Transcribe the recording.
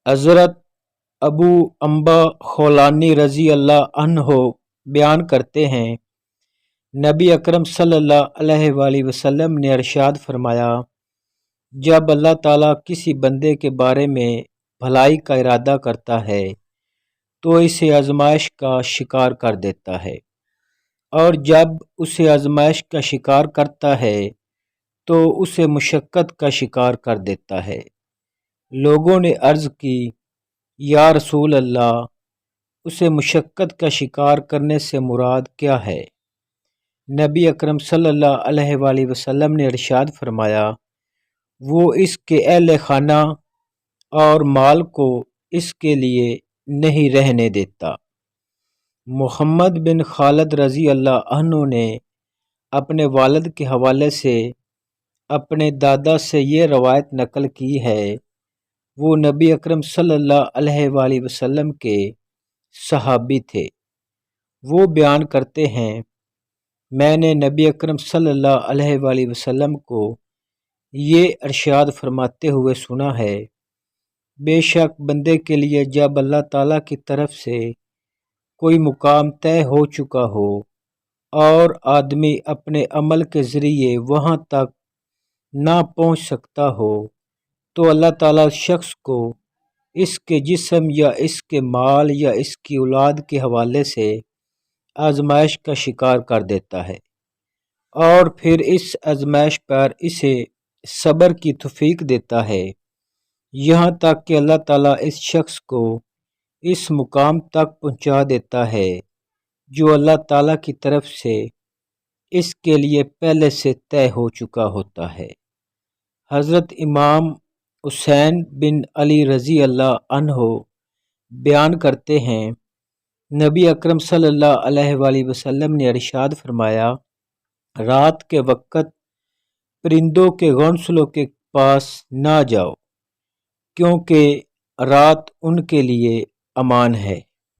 حضرت ابو امبا خولانی رضی اللہ عنہ بیان کرتے ہیں، نبی اکرم صلی اللہ علیہ وآلہ وسلم نے ارشاد فرمایا، جب اللہ تعالیٰ کسی بندے کے بارے میں بھلائی کا ارادہ کرتا ہے تو اسے آزمائش کا شکار کر دیتا ہے، اور جب اسے آزمائش کا شکار کرتا ہے تو اسے مشقت کا شکار کر دیتا ہے۔ لوگوں نے عرض کی، یا رسول اللہ، اسے مشقت کا شکار کرنے سے مراد کیا ہے؟ نبی اکرم صلی اللہ علیہ وآلہ وسلم نے ارشاد فرمایا، وہ اس کے اہل خانہ اور مال کو اس کے لیے نہیں رہنے دیتا۔ محمد بن خالد رضی اللہ عنہ نے اپنے والد کے حوالے سے اپنے دادا سے یہ روایت نقل کی ہے، وہ نبی اکرم صلی اللہ علیہ وآلہ وسلم کے صحابی تھے۔ وہ بیان کرتے ہیں، میں نے نبی اکرم صلی اللہ علیہ وآلہ وسلم کو یہ ارشاد فرماتے ہوئے سنا ہے، بے شک بندے کے لیے جب اللہ تعالیٰ کی طرف سے کوئی مقام طے ہو چکا ہو اور آدمی اپنے عمل کے ذریعے وہاں تک نہ پہنچ سکتا ہو تو اللہ تعالیٰ شخص کو اس کے جسم یا اس کے مال یا اس کی اولاد کے حوالے سے آزمائش کا شکار کر دیتا ہے، اور پھر اس آزمائش پر اسے صبر کی توفیق دیتا ہے، یہاں تک کہ اللہ تعالیٰ اس شخص کو اس مقام تک پہنچا دیتا ہے جو اللہ تعالیٰ کی طرف سے اس کے لیے پہلے سے طے ہو چکا ہوتا ہے۔ حضرت امام حسین بن علی رضی اللہ عنہ بیان کرتے ہیں، نبی اکرم صلی اللہ علیہ وآلہ وسلم نے ارشاد فرمایا، رات کے وقت پرندوں کے گھونسلوں کے پاس نہ جاؤ، کیونکہ رات ان کے لیے امان ہے۔